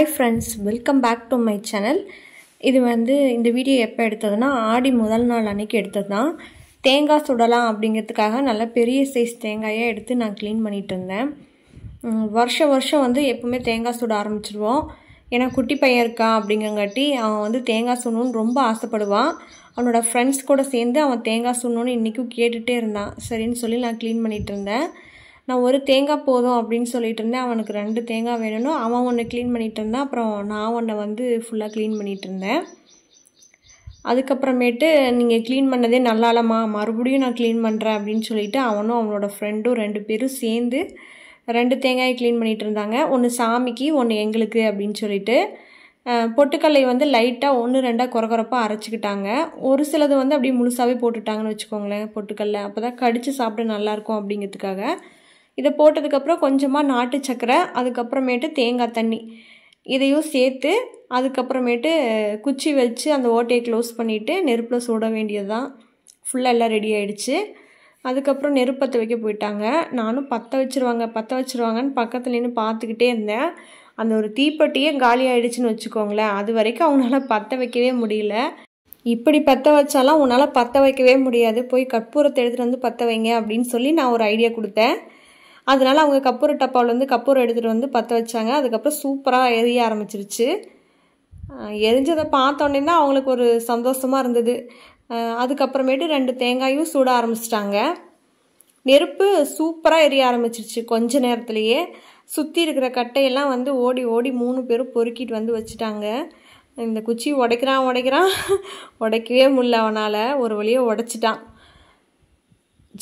Hi friends, welcome back to my channel. இது வந்து இந்த வீடியோ எப்போ எடுத்ததுன்னா ஆடி முதல் நாள் அன்னைக்கு எடுத்ததுதான். தேங்காய் சுடலாம் அப்படிங்கிறதுக்காக நல்ல பெரிய சைஸ் தேங்காயை எடுத்து நான் க்ளீன் பண்ணிட்டு இருந்தேன். வருஷம் வந்து எப்பவுமே தேங்காய் சுட ஆரம்பிச்சிடுவோம். ஏன்னா குட்டி பையன் இருக்கான் அப்படிங்கங்காட்டி அவன் வந்து தேங்காய் சுடணும்னு ரொம்ப ஆசைப்படுவான். அவனோட ஃப்ரெண்ட்ஸ் கூட சேர்ந்து அவன் தேங்காய் சுடணும்னு இன்றைக்கும் கேட்டுகிட்டே இருந்தான். சரின்னு சொல்லி நான் க்ளீன் பண்ணிகிட்டு இருந்தேன். நான் ஒரு தேங்காய் போதும் அப்படின்னு சொல்லிட்டு இருந்தேன். அவனுக்கு 2 தேங்காய் வேணும்னு அவன் ஒன்று க்ளீன் பண்ணிகிட்டு இருந்தான். அப்புறம் நான் ஒன்று வந்து ஃபுல்லாக க்ளீன் பண்ணிகிட்டு இருந்தேன். அதுக்கப்புறமேட்டு நீங்கள் க்ளீன் பண்ணதே நல்லாலம்மா, மறுபடியும் நான் க்ளீன் பண்ணுறேன் அப்படின்னு சொல்லிட்டு அவனும் அவனோட ஃப்ரெண்டும் 2 பேரும் சேர்ந்து 2 தேங்காயை க்ளீன் பண்ணிகிட்டு இருந்தாங்க. ஒன்று சாமிக்கு, ஒன்று எங்களுக்கு அப்படின்னு சொல்லிட்டு. பொட்டுக்கல்லை வந்து லைட்டாக 1-2 குறப்பாக அரைச்சிக்கிட்டாங்க. ஒரு சிலது வந்து அப்படியே முழுசாகவே போட்டுட்டாங்கன்னு வச்சுக்கோங்களேன் பொட்டுக்கல்லை. அப்போ தான் கடித்து சாப்பிட நல்லாயிருக்கும் அப்படிங்கிறதுக்காக. இதை போட்டதுக்கப்புறம் கொஞ்சமாக நாட்டு சக்கரை, அதுக்கப்புறமேட்டு தேங்காய் தண்ணி இதையும் சேர்த்து அதுக்கப்புறமேட்டு குச்சி வச்சு அந்த ஓட்டையை க்ளோஸ் பண்ணிவிட்டு நெருப்பில் சுட வேண்டியது தான். ஃபுல்லாக எல்லாம் ரெடி ஆகிடுச்சு. அதுக்கப்புறம் நெருப்பத்தை வைக்க போயிட்டாங்க. நானும் பற்ற வச்சுருவாங்கன்னு பக்கத்தில் நின்று பார்த்துக்கிட்டே இருந்தேன். அந்த ஒரு தீப்பெட்டியே காலி ஆகிடுச்சின்னு வச்சுக்கோங்களேன். அது வரைக்கும் அவங்களால பற்ற வைக்கவே முடியல. இப்படி பற்ற வச்சாலாம் உன்னால் பற்ற வைக்கவே முடியாது, போய் கற்பூரத்தை எடுத்துகிட்டு வந்து பற்ற வைங்க அப்படின்னு சொல்லி நான் ஒரு ஐடியா கொடுத்தேன். அதனால் அவங்க கற்பூர டப்பாவில் வந்து கற்பூரம் எடுத்துகிட்டு வந்து பற்ற வச்சாங்க. அதுக்கப்புறம் சூப்பராக எரிய ஆரம்பிச்சிருச்சு. எரிஞ்சதை பார்த்தோன்னே தான் அவங்களுக்கு ஒரு சந்தோஷமாக இருந்தது. அதுக்கப்புறமேட்டு 2 தேங்காயும் சூட ஆரம்பிச்சிட்டாங்க. நெருப்பு சூப்பராக எரிய ஆரம்பிச்சிருச்சு கொஞ்ச நேரத்துலையே. சுற்றி இருக்கிற கட்டையெல்லாம் வந்து ஓடி 3 பேரும் பொறுக்கிட்டு வந்து வச்சுட்டாங்க. இந்த குச்சி உடைக்கிறான் உடைக்கவே முடியல அவனால். ஒரு வழியாக உடைச்சிட்டான்.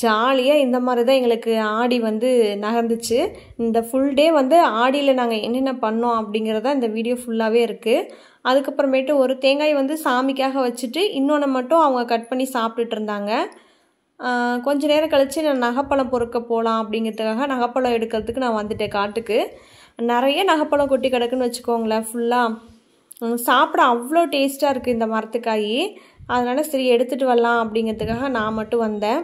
ஜாலியாக இந்த மாதிரி தான் எங்களுக்கு ஆடி வந்து நகர்ந்துச்சு. இந்த ஃபுல் டே வந்து ஆடியில் நாங்கள் என்னென்ன பண்ணோம் அப்படிங்கிறத இந்த வீடியோ ஃபுல்லாகவே இருக்குது. அதுக்கப்புறமேட்டு ஒரு தேங்காய் வந்து சாமிக்காக வச்சுட்டு இன்னொன்று மட்டும் அவங்க கட் பண்ணி சாப்பிட்டுட்டு இருந்தாங்க. கொஞ்ச நேரம் கழித்து நான் நகைப்பழம் பொறுக்க போகலாம் அப்படிங்கிறதுக்காக நகைப்பழம் எடுக்கிறதுக்கு நான் வந்துட்டேன் காட்டுக்கு. நிறைய நகைப்பழம் கொட்டி கிடக்குன்னு வச்சுக்கோங்களேன். ஃபுல்லாக சாப்பிட அவ்வளோ டேஸ்ட்டாக இருக்குது இந்த மரத்துக்காய். அதனால் சரி எடுத்துகிட்டு வரலாம் அப்படிங்கிறதுக்காக நான் மட்டும் வந்தேன்.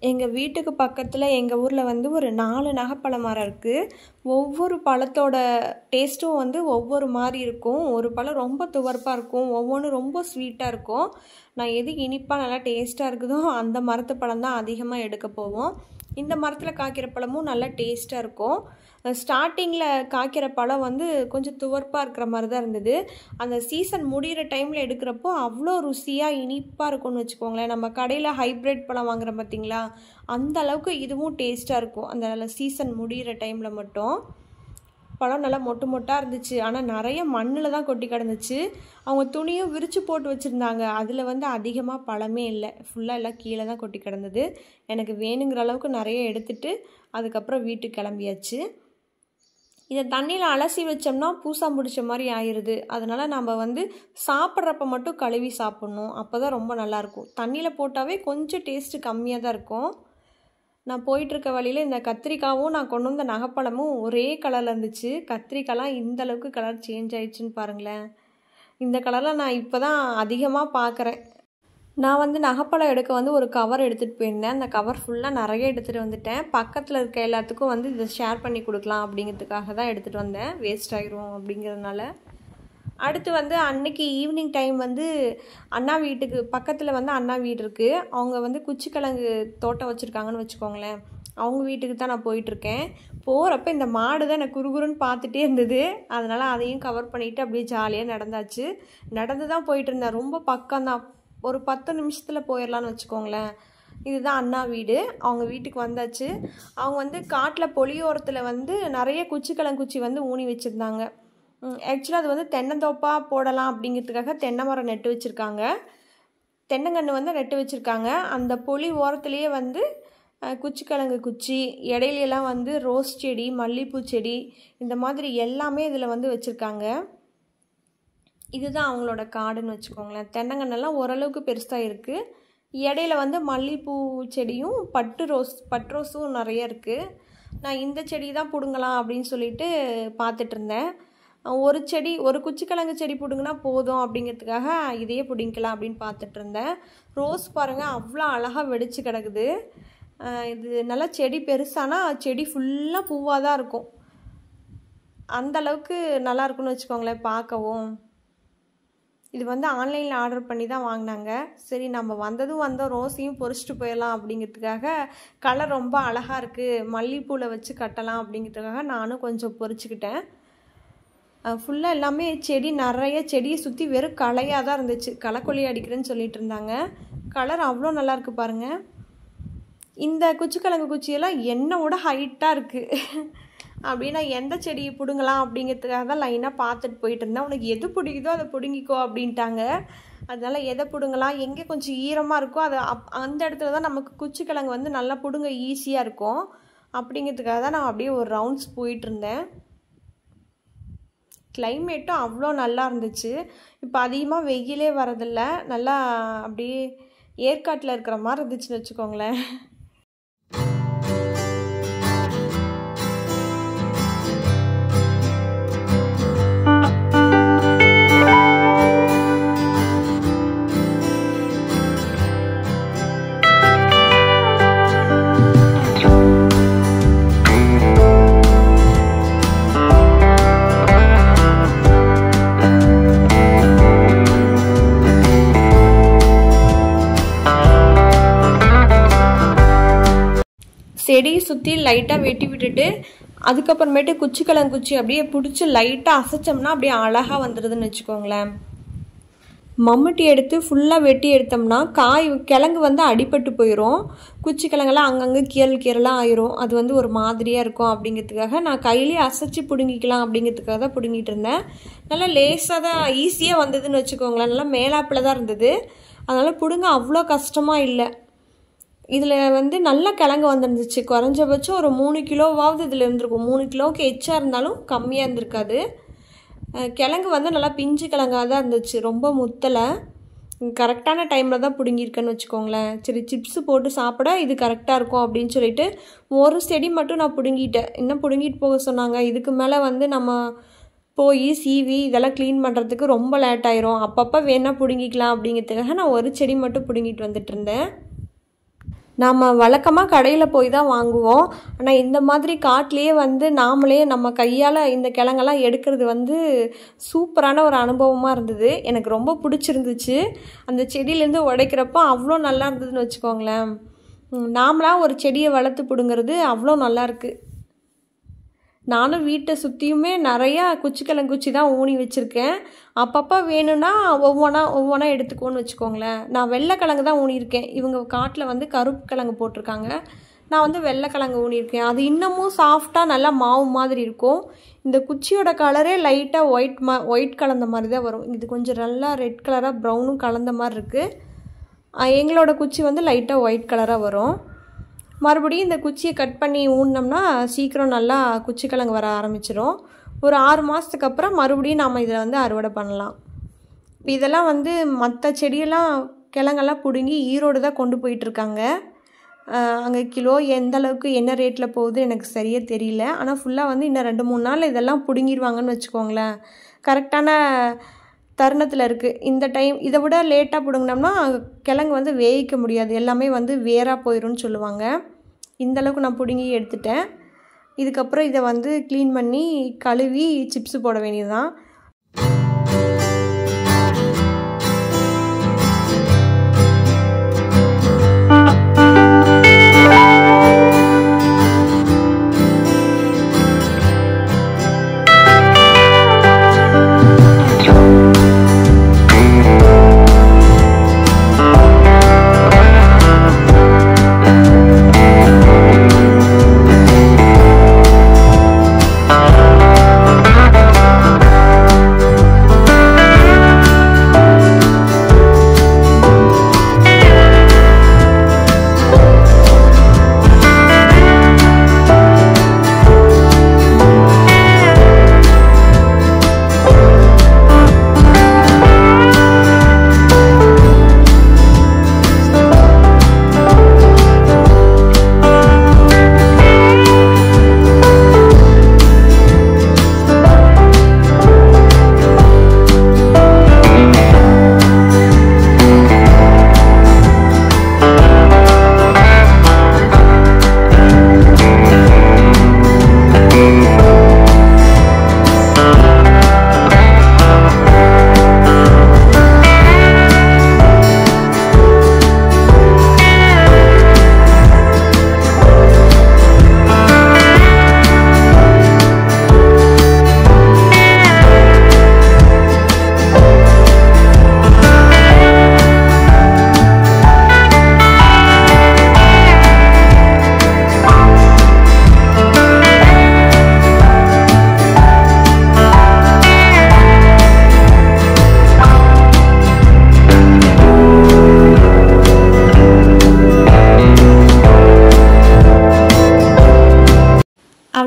எங்கள் வீட்டுக்கு பக்கத்தில் எங்கள் ஊரில் வந்து ஒரு 4 நகைப்பழ மரம் இருக்குது. ஒவ்வொரு பழத்தோட டேஸ்ட்டும் வந்து ஒவ்வொரு மாதிரி இருக்கும். ஒரு பழம் ரொம்ப துவர்ப்பாக இருக்கும், ஒவ்வொன்றும் ரொம்ப ஸ்வீட்டாக இருக்கும். நான் எது இனிப்பாக நல்லா டேஸ்ட்டாக இருக்குதோ அந்த மரத்து பழம் தான் அதிகமாக எடுக்க போவோம். இந்த மரத்தில் காய்க்கிற பழமும் நல்லா டேஸ்ட்டாக இருக்கும். ஸ்டார்டிங்கில் காய்க்கிற பழம் வந்து கொஞ்சம் துவர்ப்பாக இருக்கிற மாதிரி தான் இருந்தது. அந்த சீசன் முடிகிற டைமில் எடுக்கிறப்போ அவ்வளோ ருசியாக இனிப்பாக இருக்கும்னு வச்சுக்கோங்களேன். நம்ம கடையில் ஹைப்ரிட் பழம் வாங்குகிறோம் பார்த்தீங்களா, அந்த அளவுக்கு இதுவும் டேஸ்ட்டாக இருக்கும் அந்த சீசன் முடிகிற டைமில் மட்டும். பழம் நல்லா மொட்டாக இருந்துச்சு. ஆனால் நிறைய மண்ணில் தான் கொட்டி கிடந்துச்சு. அவங்க துணியும் விரித்து போட்டு வச்சுருந்தாங்க. அதில் வந்து அதிகமாக பழமே இல்லை, ஃபுல்லாக எல்லாம் கீழே தான் கொட்டி கிடந்தது. எனக்கு வேணுங்கிற அளவுக்கு நிறைய எடுத்துகிட்டு அதுக்கப்புறம் வீட்டுக்கு கிளம்பியாச்சு. இதை தண்ணியில் அலசி வச்சோம்னா பூசா முடிச்ச மாதிரி ஆயிடுது. அதனால் நம்ம வந்து சாப்பிட்றப்ப மட்டும் கழுவி சாப்பிட்ணும். அப்போ தான் ரொம்ப நல்லாயிருக்கும். தண்ணியில் போட்டாவே கொஞ்சம் டேஸ்ட்டு கம்மியாக தான் இருக்கும். நான் போயிட்டுருக்க வழியில் இந்த கத்திரிக்காவும் நான் கொண்டு வந்த நகைப்பழமும் ஒரே கலரில் இருந்துச்சு. கத்திரிக்காய்லாம் இந்த அளவுக்கு கலர் சேஞ்ச் ஆயிடுச்சுன்னு பாருங்களேன். இந்த கலரில் நான் இப்போ தான் அதிகமாக பார்க்குறேன். நான் வந்து நகைப்பழம் எடுக்க வந்து ஒரு கவர் எடுத்துகிட்டு போயிருந்தேன். அந்த கவர் ஃபுல்லாக நிறைய எடுத்துகிட்டு வந்துட்டேன். பக்கத்தில் இருக்க எல்லாத்துக்கும் வந்து இதை ஷேர் பண்ணி கொடுக்கலாம் அப்படிங்கிறதுக்காக தான் எடுத்துகிட்டு வந்தேன். வேஸ்ட் ஆகிரும் அப்படிங்கிறதுனால. அடுத்து வந்து அன்னைக்கு ஈவினிங் டைம் வந்து அண்ணா வீட்டுக்கு பக்கத்தில் வந்து அண்ணா வீடு இருக்குது. அவங்க வந்து குச்சிக்கிழங்கு தோட்டம் வச்சுருக்காங்கன்னு வச்சுக்கோங்களேன். அவங்க வீட்டுக்கு தான் நான் போயிட்டுருக்கேன். போகிறப்ப இந்த மாடு தான் எனக்கு குறுகுறுன்னு பார்த்துட்டே இருந்தது. அதனால் அதையும் கவர் பண்ணிவிட்டு அப்படியே ஜாலியாக நடந்தாச்சு. நடந்து தான் போயிட்டு இருந்தேன். ரொம்ப பக்கம்தான், ஒரு 10 நிமிஷத்தில் போயிடலான்னு வச்சுக்கோங்களேன். இதுதான் அண்ணா வீடு. அவங்க வீட்டுக்கு வந்தாச்சு. அவங்க வந்து காட்டில் பொலியோரத்தில் வந்து நிறைய குச்சிக்கிழங்குச்சி வந்து ஊனி வச்சுருந்தாங்க. ஆக்சுவலாக அது வந்து தென்னந்தோப்பாக போடலாம் அப்படிங்கிறதுக்காக தென்னை மரம் நட்டு வச்சுருக்காங்க. தென்னங்கன்று வந்து நட்டு வச்சுருக்காங்க. அந்த பொலி ஓரத்துலேயே வந்து குச்சிக்கிழங்கு குச்சி, இடையிலலாம் வந்து ரோஸ் செடி, மல்லிகைப்பூ செடி, இந்த மாதிரி எல்லாமே இதில் வந்து வச்சுருக்காங்க. இதுதான் அவங்களோட காடுன்னு வச்சுக்கோங்களேன். தென்னங்கன்னெல்லாம் ஓரளவுக்கு பெருசாக இருக்குது. இடையில வந்து மல்லிகைப்பூ செடியும் பட்டு ரோஸும் நிறைய இருக்குது. நான் இந்த செடி தான் பிடுங்கலாம் அப்படின்னு சொல்லிட்டு பார்த்துட்டு இருந்தேன். ஒரு குச்சிக்கிழங்கு செடி பிடுங்கினா போதும் அப்படிங்கிறதுக்காக இதையே பிடிங்கிக்கலாம் அப்படின்னு பார்த்துட்டு இருந்தேன். ரோஸ் பாருங்கள், அவ்வளோ அழகாக வெடிச்சு கிடக்குது. இது நல்லா செடி பெருசானா செடி ஃபுல்லாக பூவாக தான் இருக்கும். அந்தளவுக்கு நல்லா இருக்குன்னு வச்சுக்கோங்களேன் பார்க்கவும். இது வந்து ஆன்லைனில் ஆர்டர் பண்ணி தான் வாங்கினாங்க. சரி, நம்ம வந்தோம் ரோஸையும் பொறிச்சிட்டு போயிடலாம் அப்படிங்கிறதுக்காக, கலர் ரொம்ப அழகாக இருக்குது, மல்லிகைப்பூவில் வச்சு கட்டலாம் அப்படிங்கிறதுக்காக நானும் கொஞ்சம் பொறிச்சிக்கிட்டேன். ஃபுல்லாக எல்லாமே செடி, நிறைய செடியை சுற்றி வெறும் களையாக தான் இருந்துச்சு. களைக்கொல்லி அடிக்கிறேன்னு சொல்லிட்டு இருந்தாங்க. கலர் அவ்வளோ நல்லாயிருக்கு பாருங்கள். இந்த குச்சிக்கிழங்கு குச்சியெல்லாம் என்னை விட ஹைட்டாக இருக்குது. அப்படின்னா எந்த செடியை பிடுங்கலாம் அப்படிங்கிறதுக்காக தான் லைனாக பார்த்துட்டு போயிட்டு இருந்தேன். உனக்கு எது பிடிக்குதோ அதை பிடுங்கிக்கோ அப்படின்ட்டாங்க. அதனால் எதை பிடுங்கலாம், எங்கே கொஞ்சம் ஈரமாக இருக்கோ அதை அந்த இடத்துல தான் நமக்கு குச்சிக்கிழங்கு வந்து நல்லா பிடுங்க ஈஸியாக இருக்கும். அப்படிங்கிறதுக்காக தான் நான் அப்படியே ஒரு ரவுண்ட்ஸ் போயிட்டுருந்தேன். கிளைமேட்டும் அவ்வளோ நல்லா இருந்துச்சு. இப்போ அதிகமாக வெயிலே வரதில்ல, நல்லா அப்படியே ஏற்காட்டில் இருக்கிற மாதிரி இருந்துச்சுன்னு வச்சுக்கோங்களேன். செடியை சுற்றி லைட்டாக வெட்டி விட்டுட்டு அதுக்கப்புறமேட்டு குச்சிக்கிழங்கு குச்சி அப்படியே பிடிச்சி லைட்டாக அசைச்சோம்னா அப்படியே அழகாக வந்துடுதுன்னு வச்சுக்கோங்களேன். மம்முட்டி எடுத்து ஃபுல்லாக வெட்டி எடுத்தோம்னா கிழங்கு வந்து அடிபட்டு போயிடும். குச்சிக்கிழங்கெல்லாம் அங்கங்கே கீரலாக ஆயிரும். அது வந்து ஒரு மாதிரியாக இருக்கும். அப்படிங்கிறதுக்காக நான் கையிலே அசைச்சு பிடுங்கிக்கலாம் அப்படிங்கிறதுக்காக தான் பிடுங்கிட்டு இருந்தேன். நல்லா லேசாக தான், ஈஸியாக வந்ததுன்னு வச்சுக்கோங்களேன். நல்லா மேலாப்பில் தான் இருந்தது. அதனால் பிடுங்க அவ்வளோ கஷ்டமாக இல்லை. இதில் வந்து நல்ல கிழங்கு வந்துருந்துச்சு. குறைஞ்சபட்சம் ஒரு 3 கிலோவாவது இதில் இருந்திருக்கும். 3 கிலோவுக்கு எச்சா இருந்தாலும் கம்மியாக இருந்திருக்காது. கிழங்கு வந்து நல்லா பிஞ்சு கிழங்காக தான் இருந்துச்சு, ரொம்ப முத்தலை. கரெக்டான டைமில் தான் பிடுங்கியிருக்கேன்னு வச்சுக்கோங்களேன். சரி, சிப்ஸு போட்டு சாப்பிட இது கரெக்டாக இருக்கும் அப்படின்னு சொல்லிட்டு ஒரு செடி மட்டும் நான் பிடுங்கிட்டேன். இன்னும் பிடுங்கிட்டு போக சொன்னாங்க. இதுக்கு மேலே வந்து நம்ம போய் சீவி இதெல்லாம் க்ளீன் பண்ணுறதுக்கு ரொம்ப லேட் ஆயிரும். அப்பப்போ வேணால் பிடுங்கிக்கலாம் அப்படிங்கிறதுக்காக நான் ஒரு செடி மட்டும் பிடுங்கிட்டு வந்துட்டு இருந்தேன். நாம் வழக்கமாக கடையில் போய் தான் வாங்குவோம். ஆனால் இந்த மாதிரி காட்டிலேயே வந்து நாமளே நம்ம கையால் இந்த கிழங்கெல்லாம் எடுக்கிறது வந்து சூப்பரான ஒரு அனுபவமாக இருந்தது. எனக்கு ரொம்ப பிடிச்சிருந்துச்சு. அந்த செடியிலேருந்து உடைக்கிறப்போ அவ்வளோ நல்லா இருந்ததுன்னு வச்சுக்கோங்களேன். நாமளாக ஒரு செடியை வளர்த்து பிடுங்கிறது அவ்வளோ நல்லாயிருக்கு. நானும் வீட்டை சுற்றியுமே நிறையா குச்சிக்கிழங்குச்சி தான் ஊனி வச்சுருக்கேன். அப்பப்போ வேணும்னா ஒவ்வொன்றா எடுத்துக்கோன்னு வச்சுக்கோங்களேன். நான் வெள்ளைக்கிழங்கு தான் ஊனியிருக்கேன். இவங்க காட்டில் வந்து கருப்பு கிழங்கு போட்டிருக்காங்க. நான் வந்து வெள்ளைக்கிழங்கு ஊனியிருக்கேன். அது இன்னமும் சாஃப்டாக நல்லா மாவு மாதிரி இருக்கும். இந்த குச்சியோட கலரே லைட்டாக ஒயிட் கலந்த மாதிரி தான் வரும். இது கொஞ்சம் நல்லா ரெட் கலராக ப்ரௌனும் கலந்த மாதிரி இருக்குது. எங்களோட குச்சி வந்து லைட்டாக ஒயிட் கலராக வரும். மறுபடியும் இந்த குச்சியை கட் பண்ணி ஊனினோம்னா சீக்கிரம் நல்லா குச்சிக்கிழங்கு வர ஆரம்பிச்சிடும். ஒரு 6 மாதத்துக்கு அப்புறம் மறுபடியும் நாம் இதை வந்து அறுவடை பண்ணலாம். இதெல்லாம் வந்து மற்ற செடியெல்லாம் கிழங்கெல்லாம் பிடுங்கி ஈரோடு தான் கொண்டு போயிட்டுருக்காங்க. அங்கே கிலோ எந்த அளவுக்கு என்ன ரேட்டில் போகுது எனக்கு சரியாக தெரியல. ஆனால் ஃபுல்லாக வந்து இன்னும் 2-3 நாள் இதெல்லாம் பிடுங்கிடுவாங்கன்னு வச்சுக்கோங்களேன். கரெக்டான தருணத்தில் இருக்குது. இந்த டைம் இதை விட லேட்டாக பிடுங்கினோம்னா கிழங்கு வந்து வேவிக்க முடியாது, எல்லாமே வந்து வேராக போயிடும்னு சொல்லுவாங்க. இந்தளவுக்கு நான் பிடுங்கி எடுத்துட்டேன். இதுக்கப்புறம் இதை வந்து க்ளீன் பண்ணி கழுவி சிப்ஸு போட வேண்டியது தான்.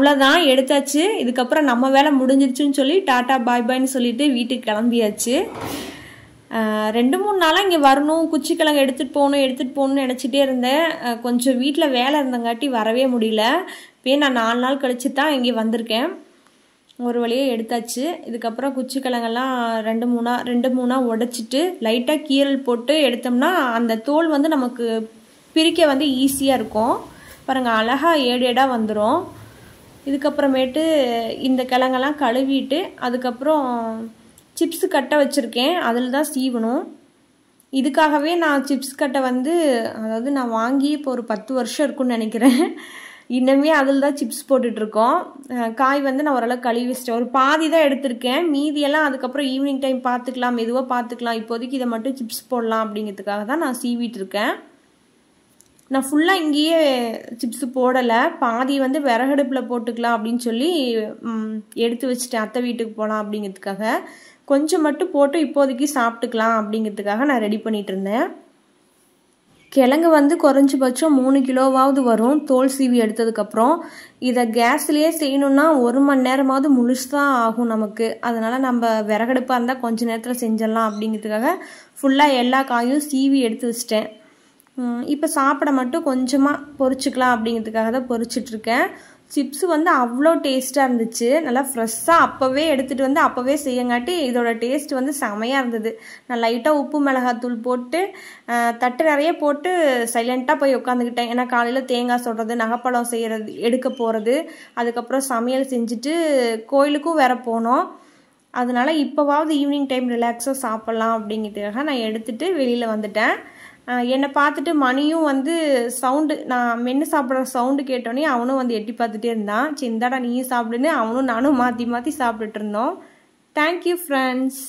அவ்வளோதான், எடுத்தாச்சு. இதுக்கப்புறம் நம்ம வேலை முடிஞ்சிருச்சுன்னு சொல்லி டாட்டா பாய் பாய்ன்னு சொல்லிட்டு வீட்டுக்கு கிளம்பியாச்சு. 2-3 நாளாக இங்கே வரணும், குச்சிக்கிழங்கு எடுத்துகிட்டு போகணும்னு நினச்சிட்டே இருந்தேன். கொஞ்சம் வீட்டில் வேலை இருந்தங்காட்டி வரவே முடியல. இப்போயே நான் 4 நாள் கழிச்சு தான் இங்கே வந்திருக்கேன். ஒரு வழியாக எடுத்தாச்சு. இதுக்கப்புறம் குச்சிக்கிழங்கெல்லாம் 2-3 உடைச்சிட்டு லைட்டாக கீரல் போட்டு எடுத்தோம்னா அந்த தோல் வந்து நமக்கு பிரிக்க வந்து ஈஸியாக இருக்கும். பாருங்கள், அழகாக ஏடாக வந்துடும். இதுக்கப்புறமேட்டு இந்த கிழங்கெல்லாம் கழுவிட்டு அதுக்கப்புறம் சிப்ஸ் கட்டை வச்சுருக்கேன், அதில் தான் சீவணும். இதுக்காகவே நான் சிப்ஸ் கட்டை வந்து அதாவது நான் வாங்கி இப்போ ஒரு 10 வருஷம் இருக்குன்னு நினைக்கிறேன். இன்னுமே அதில் தான் சிப்ஸ் போட்டுட்ருக்கோம். காய் வந்து நான் ஓரளவு கழுவி வச்சிட்டேன். ஒரு பாதி தான் எடுத்திருக்கேன், மீதியெல்லாம் அதுக்கப்புறம் ஈவினிங் டைம் பார்த்துக்கலாம், மெதுவாக பார்த்துக்கலாம். இப்போதைக்கு இதை மட்டும் சிப்ஸ் போடலாம் அப்படிங்கிறதுக்காக தான் நான் சீவிட்டு இருக்கேன். நான் ஃபுல்லாக இங்கேயே சிப்ஸு போடலை, பாதி வந்து விறகடுப்பில் போட்டுக்கலாம் அப்படின்னு சொல்லி எடுத்து வச்சுட்டேன். அத்தை வீட்டுக்கு போகலாம் அப்படிங்கிறதுக்காக கொஞ்சம் மட்டும் போட்டு இப்போதைக்கு சாப்பிட்டுக்கலாம் அப்படிங்கிறதுக்காக நான் ரெடி பண்ணிகிட்டு இருந்தேன். கிழங்கு வந்து குறைஞ்சபட்சம் 3 கிலோவாவது வரும் தோல் சீவி எடுத்ததுக்கப்புறம். இதை கேஸ்லேயே செய்யணுன்னா 1 மணி நேரமாவது முழுசாக ஆகும் நமக்கு. அதனால் நம்ம விறகடுப்பாக இருந்தால் கொஞ்சம் நேரத்தில் செஞ்சிடலாம் அப்படிங்கிறதுக்காக ஃபுல்லாக எல்லா காயும் சீவி எடுத்து வச்சிட்டேன். இப்போ சாப்பிட மட்டும் கொஞ்சமாக பொரிச்சிக்கலாம் அப்படிங்கிறதுக்காக தான் பொரிச்சிட்ருக்கேன். சிப்ஸு வந்து அவ்வளோ டேஸ்ட்டாக இருந்துச்சு. நல்லா ஃப்ரெஷ்ஷாக அப்போவே எடுத்துகிட்டு வந்து அப்போவே செய்யங்காட்டி இதோட டேஸ்ட் வந்து செமையாக இருந்தது. நான் லைட்டாக உப்பு மிளகாத்தூள் போட்டு தட்டு நிறைய போட்டு சைலண்ட்டாக போய் உட்காந்துக்கிட்டேன். ஏன்னா காலையில் தேங்காய் சுடுறது, நகைப்பழம் செய்கிறது, எடுக்க போகிறது, அதுக்கப்புறம் சமையல் செஞ்சுட்டு கோயிலுக்கும் வேற போனோம். அதனால இப்போவாவது ஈவினிங் டைம் ரிலாக்ஸாக சாப்பிட்லாம் அப்படிங்கிறதுக்காக நான் எடுத்துகிட்டு வெளியில் வந்துட்டேன். என்னை பார்த்துட்டு மணியும் வந்து சவுண்டு, நான் மென்று சாப்பிட்ற சவுண்டு கேட்டோன்னே அவனும் வந்து எட்டி பார்த்துட்டே இருந்தான். சரி இந்தாடா நீயும் சாப்பிடுன்னு அவனும் நானும் மாற்றி மாற்றி சாப்பிட்டுட்டு இருந்தோம். Thank you friends.